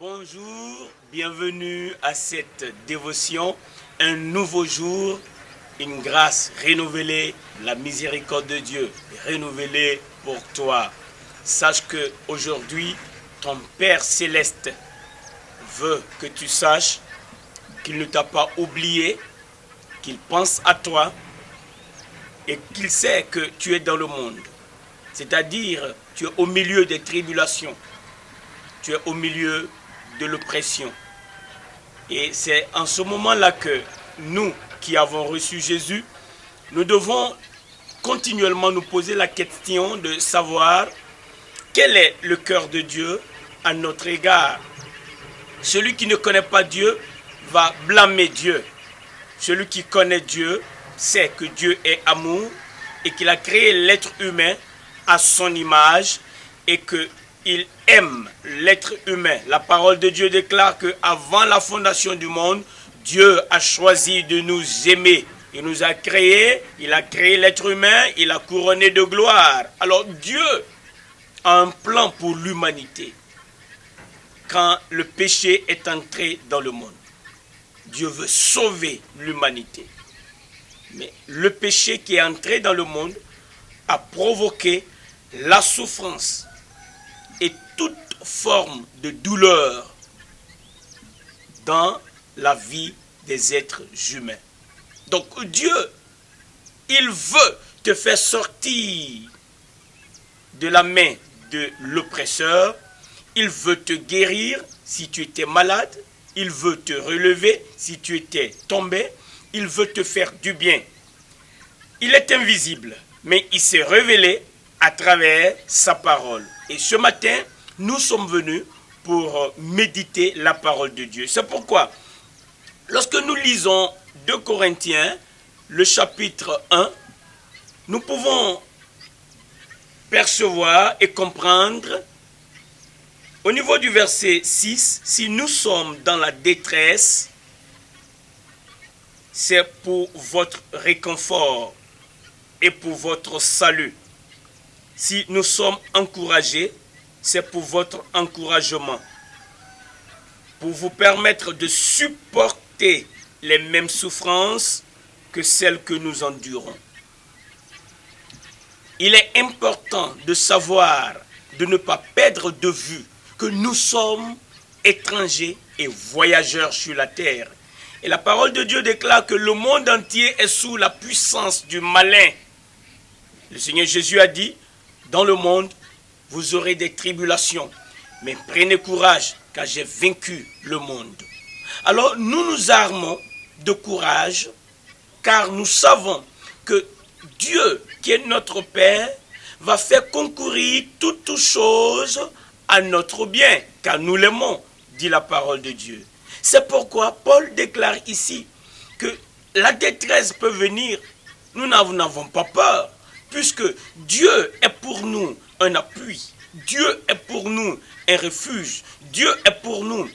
Bonjour, bienvenue à cette dévotion, un nouveau jour, une grâce renouvelée, la miséricorde de Dieu renouvelée pour toi. Sache que aujourd'hui, ton Père céleste veut que tu saches qu'il ne t'a pas oublié, qu'il pense à toi et qu'il sait que tu es dans le monde. C'est-à-dire, tu es au milieu des tribulations, tu es au milieu de l'oppression. Et c'est en ce moment-là que nous qui avons reçu Jésus, nous devons continuellement nous poser la question de savoir quel est le cœur de Dieu à notre égard. Celui qui ne connaît pas Dieu va blâmer Dieu. Celui qui connaît Dieu sait que Dieu est amour et qu'il a créé l'être humain à son image et qu'il aime l'être humain. La parole de Dieu déclare qu'avant la fondation du monde, Dieu a choisi de nous aimer. Il nous a créés, il a créé l'être humain, il a couronné de gloire. Alors Dieu a un plan pour l'humanité. Quand le péché est entré dans le monde, Dieu veut sauver l'humanité. Mais le péché qui est entré dans le monde a provoqué la souffrance et toute forme de douleur dans la vie des êtres humains. Donc Dieu, il veut te faire sortir de la main de l'oppresseur. Il veut te guérir si tu étais malade. Il veut te relever si tu étais tombé. Il veut te faire du bien. Il est invisible, mais il s'est révélé à travers sa parole. Et ce matin, nous sommes venus pour méditer la parole de Dieu. C'est pourquoi, lorsque nous lisons 2 Corinthiens, le chapitre 1, nous pouvons percevoir et comprendre, au niveau du verset 6, si nous sommes dans la détresse, c'est pour votre réconfort et pour votre salut. Si nous sommes encouragés, c'est pour votre encouragement, pour vous permettre de supporter les mêmes souffrances que celles que nous endurons. Il est important de savoir, de ne pas perdre de vue que nous sommes étrangers et voyageurs sur la terre. Et la parole de Dieu déclare que le monde entier est sous la puissance du malin. Le Seigneur Jésus a dit, dans le monde, vous aurez des tribulations, mais prenez courage, car j'ai vaincu le monde. Alors nous nous armons de courage, car nous savons que Dieu, qui est notre Père, va faire concourir toutes choses à notre bien, car nous l'aimons, dit la parole de Dieu. C'est pourquoi Paul déclare ici que la détresse peut venir. Nous n'avons pas peur, puisque Dieu est pour nous un appui. Dieu est pour nous un refuge. Dieu est pour nous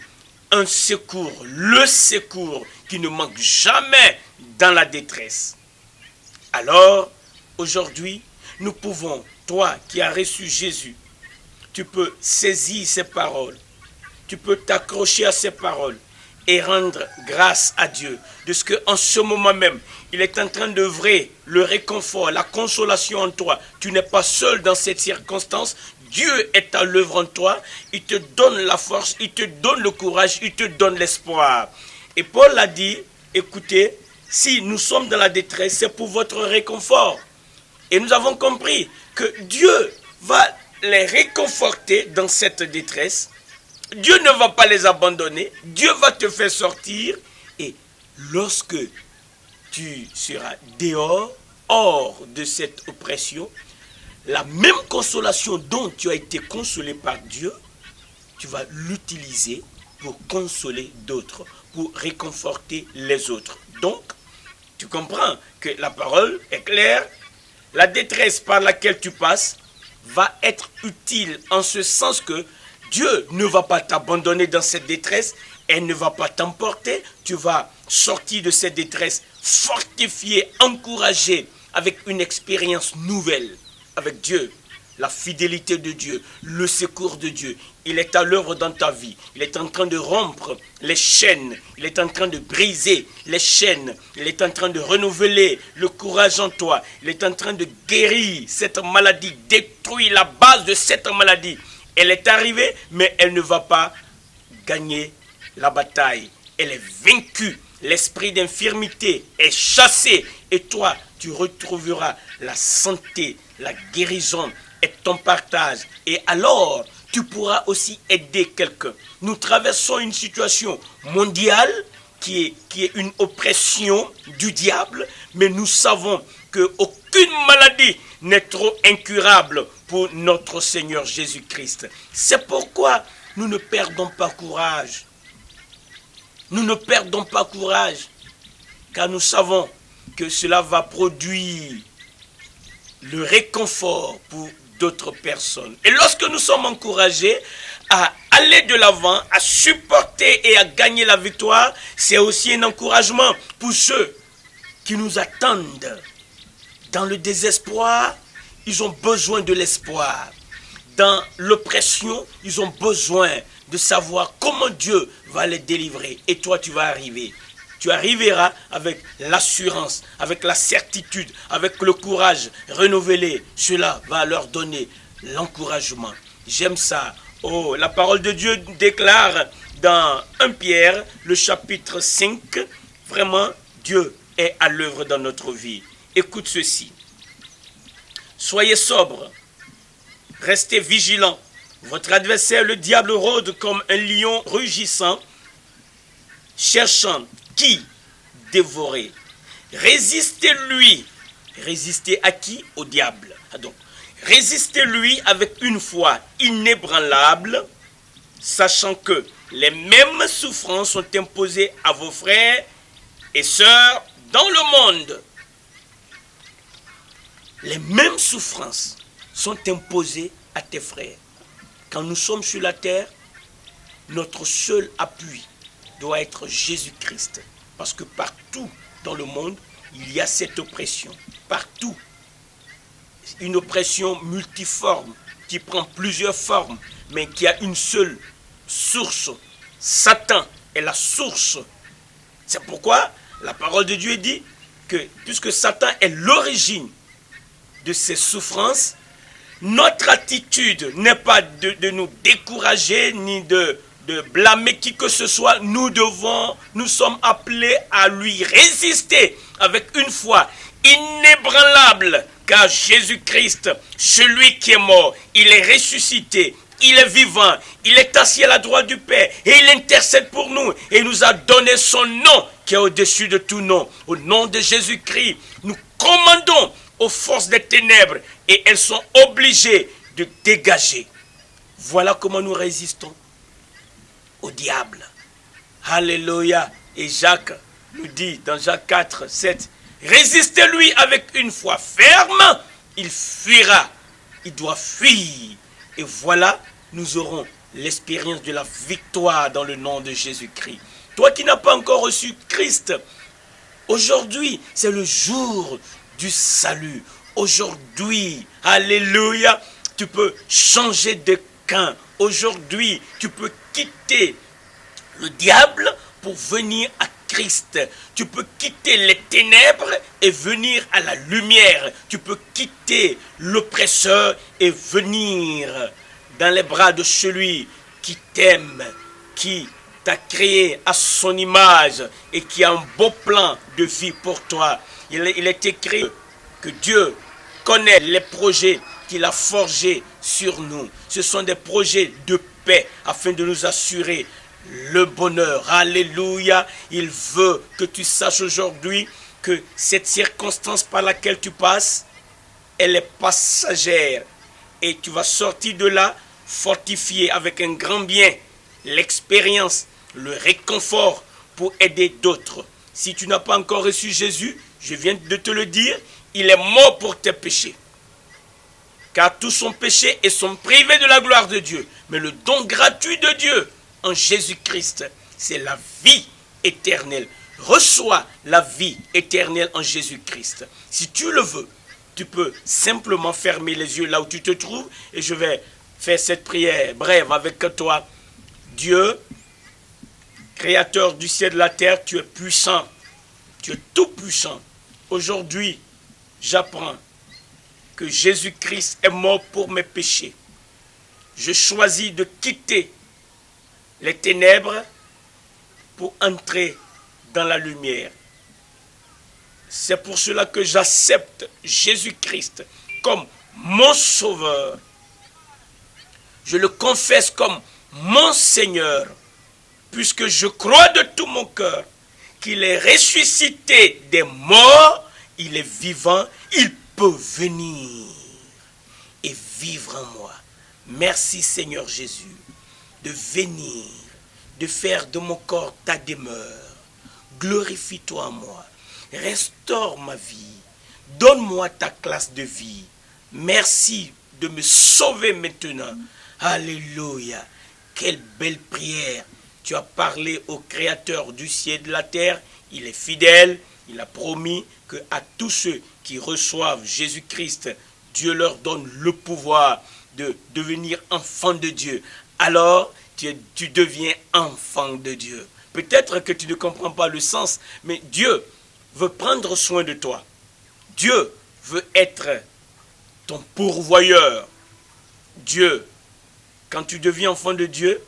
un secours, le secours qui ne manque jamais dans la détresse. Alors, aujourd'hui, nous pouvons, toi qui as reçu Jésus, tu peux saisir ces paroles, tu peux t'accrocher à ces paroles et rendre grâce à Dieu de ce qu'en ce moment même, il est en train d'œuvrer le réconfort, la consolation en toi. Tu n'es pas seul dans cette circonstance. Dieu est à l'œuvre en toi. Il te donne la force, il te donne le courage, il te donne l'espoir. Et Paul a dit, écoutez, si nous sommes dans la détresse, c'est pour votre réconfort. Et nous avons compris que Dieu va les réconforter dans cette détresse. Dieu ne va pas les abandonner. Dieu va te faire sortir. Et lorsque tu seras dehors, hors de cette oppression, la même consolation dont tu as été consolé par Dieu, tu vas l'utiliser pour consoler d'autres, pour réconforter les autres. Donc, tu comprends que la parole est claire. La détresse par laquelle tu passes va être utile en ce sens que Dieu ne va pas t'abandonner dans cette détresse, elle ne va pas t'emporter, tu vas sortir de cette détresse fortifié, encouragé, avec une expérience nouvelle avec Dieu, la fidélité de Dieu, le secours de Dieu. il est à l'œuvre dans ta vie. Il est en train de rompre les chaînes. Il est en train de briser les chaînes. Il est en train de renouveler le courage en toi. Il est en train de guérir cette maladie, détruire la base de cette maladie. Elle est arrivée, mais elle ne va pas gagner la bataille. Elle est vaincue. L'esprit d'infirmité est chassé. Et toi, tu retrouveras la santé, la guérison et ton partage. Et alors, tu pourras aussi aider quelqu'un. Nous traversons une situation mondiale qui est une oppression du diable, mais nous savons qu'aucune maladie n'est trop incurable pour notre Seigneur Jésus-Christ. C'est pourquoi nous ne perdons pas courage. Nous ne perdons pas courage, car nous savons que cela va produire le réconfort pour d'autres personnes. Et lorsque nous sommes encouragés à aller de l'avant, à supporter et à gagner la victoire, c'est aussi un encouragement pour ceux qui nous attendent. Dans le désespoir, ils ont besoin de l'espoir. Dans l'oppression, ils ont besoin de savoir comment Dieu va les délivrer. Et toi, tu vas arriver. Tu arriveras avec l'assurance, avec la certitude, avec le courage renouvelé. Cela va leur donner l'encouragement. J'aime ça. Oh, la parole de Dieu déclare dans 1 Pierre, le chapitre 5, vraiment, Dieu est à l'œuvre dans notre vie. Écoute ceci. Soyez sobres, restez vigilants. Votre adversaire, le diable, rôde comme un lion rugissant, cherchant qui dévorer. Résistez-lui. Résistez à qui? Au diable. Donc, résistez-lui avec une foi inébranlable, sachant que les mêmes souffrances sont imposées à vos frères et sœurs dans le monde. Les mêmes souffrances sont imposées à tes frères. Quand nous sommes sur la terre, notre seul appui doit être Jésus-Christ. Parce que partout dans le monde, il y a cette oppression. Partout. Une oppression multiforme qui prend plusieurs formes, mais qui a une seule source. Satan est la source. C'est pourquoi la parole de Dieu dit que puisque Satan est l'origine de ces souffrances, notre attitude n'est pas de nous décourager ni de blâmer qui que ce soit. Nous sommes appelés à lui résister avec une foi inébranlable, car Jésus-Christ, celui qui est mort, il est ressuscité, il est vivant, il est assis à la droite du Père et il intercède pour nous et il nous a donné son nom qui est au-dessus de tout nom. Au nom de Jésus-Christ, nous commandons aux forces des ténèbres et elles sont obligées de dégager. Voilà comment nous résistons au diable. Alléluia. Et Jacques nous dit dans Jacques 4, 7, résistez-lui avec une foi ferme, il fuira. Il doit fuir. Et voilà, nous aurons l'expérience de la victoire dans le nom de Jésus-Christ. Toi qui n'as pas encore reçu Christ, aujourd'hui, c'est le jour du salut. Aujourd'hui, alléluia, tu peux changer de camp. Aujourd'hui, tu peux quitter le diable pour venir à Christ. Tu peux quitter les ténèbres et venir à la lumière. Tu peux quitter l'oppresseur et venir dans les bras de celui qui t'aime, qui t'a créé à son image et qui a un beau plan de vie pour toi. Il est écrit que Dieu connaît les projets qu'il a forgés sur nous. Ce sont des projets de paix afin de nous assurer le bonheur. Alléluia. Il veut que tu saches aujourd'hui que cette circonstance par laquelle tu passes, elle est passagère. Et tu vas sortir de là fortifié avec un grand bien, l'expérience, le réconfort pour aider d'autres. Si tu n'as pas encore reçu Jésus, je viens de te le dire, il est mort pour tes péchés. Car tous sont péchés et sont privés de la gloire de Dieu. Mais le don gratuit de Dieu en Jésus-Christ, c'est la vie éternelle. Reçois la vie éternelle en Jésus-Christ. Si tu le veux, tu peux simplement fermer les yeux là où tu te trouves et je vais faire cette prière brève avec toi. Dieu, créateur du ciel et de la terre, tu es puissant. Tu es tout puissant. Aujourd'hui, j'apprends que Jésus-Christ est mort pour mes péchés. Je choisis de quitter les ténèbres pour entrer dans la lumière. C'est pour cela que j'accepte Jésus-Christ comme mon sauveur. Je le confesse comme mon Seigneur, puisque je crois de tout mon cœur qu'il est ressuscité des morts, il est vivant, il peut venir et vivre en moi. Merci Seigneur Jésus de venir, de faire de mon corps ta demeure. Glorifie-toi en moi, restaure ma vie, donne-moi ta classe de vie. Merci de me sauver maintenant. Alléluia, quelle belle prière. Tu as parlé au Créateur du ciel et de la terre, il est fidèle, il a promis qu'à tous ceux qui reçoivent Jésus-Christ, Dieu leur donne le pouvoir de devenir enfants de Dieu. Alors, tu deviens enfant de Dieu. Peut-être que tu ne comprends pas le sens, mais Dieu veut prendre soin de toi. Dieu veut être ton pourvoyeur. Dieu, quand tu deviens enfant de Dieu,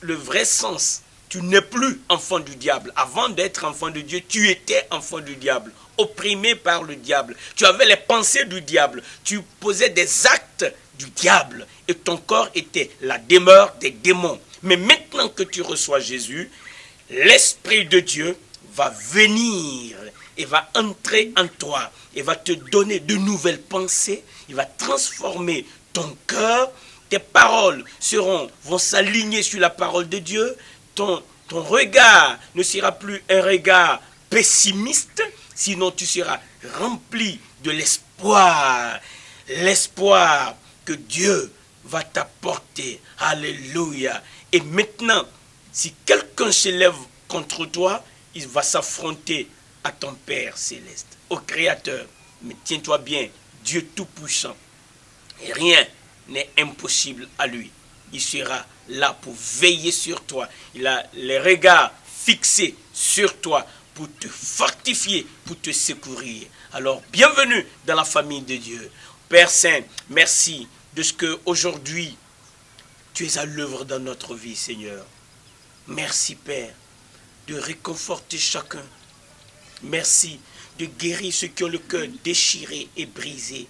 le vrai sens, tu n'es plus enfant du diable. Avant d'être enfant de Dieu, tu étais enfant du diable, opprimé par le diable. Tu avais les pensées du diable. Tu posais des actes du diable. Et ton corps était la demeure des démons. Mais maintenant que tu reçois Jésus, l'Esprit de Dieu va venir et va entrer en toi et va te donner de nouvelles pensées. Il va transformer ton cœur. Tes paroles vont s'aligner sur la parole de Dieu. Ton regard ne sera plus un regard pessimiste, sinon tu seras rempli de l'espoir. L'espoir que Dieu va t'apporter. Alléluia. Et maintenant, si quelqu'un s'élève contre toi, il va s'affronter à ton Père céleste, au Créateur. Mais tiens-toi bien, Dieu Tout-Puissant. Et rien n'est impossible à lui. Il sera là pour veiller sur toi. Il a les regards fixés sur toi pour te fortifier, pour te secourir. Alors, bienvenue dans la famille de Dieu. Père Saint, merci de ce que aujourd'hui tu es à l'œuvre dans notre vie, Seigneur. Merci, Père, de réconforter chacun. Merci de guérir ceux qui ont le cœur déchiré et brisé.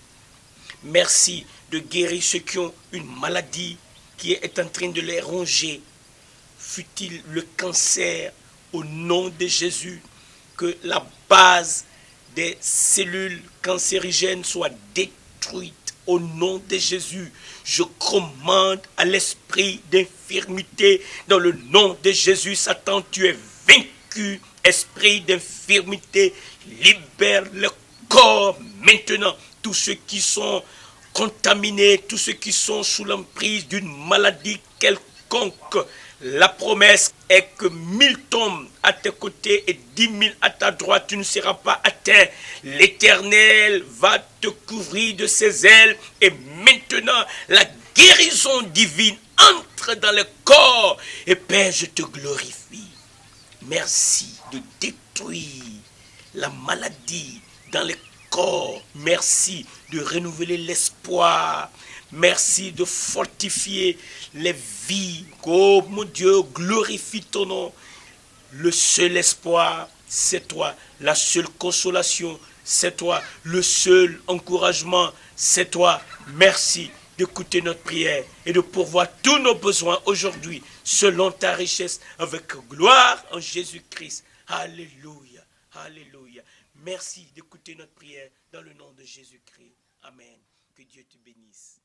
Merci de guérir ceux qui ont une maladie qui est en train de les ronger. Fût-il le cancer, au nom de Jésus, que la base des cellules cancérigènes soit détruite. Au nom de Jésus, je commande à l'esprit d'infirmité. Dans le nom de Jésus, Satan, tu es vaincu. Esprit d'infirmité, libère le corps maintenant. Tous ceux qui sont contaminés, tous ceux qui sont sous l'emprise d'une maladie quelconque. La promesse est que 1000 tombent à tes côtés et 10 000 à ta droite, tu ne seras pas atteint. L'Éternel va te couvrir de ses ailes et maintenant la guérison divine entre dans le corps. Et Père, je te glorifie. Merci de détruire la maladie dans le corps. Merci de renouveler l'espoir. Merci de fortifier les vies. Oh mon Dieu, glorifie ton nom. Le seul espoir, c'est toi. La seule consolation, c'est toi. Le seul encouragement, c'est toi. Merci d'écouter notre prière et de pourvoir tous nos besoins aujourd'hui selon ta richesse avec gloire en Jésus-Christ. Alléluia, alléluia. Merci d'écouter notre prière dans le nom de Jésus-Christ. Amen. Que Dieu te bénisse.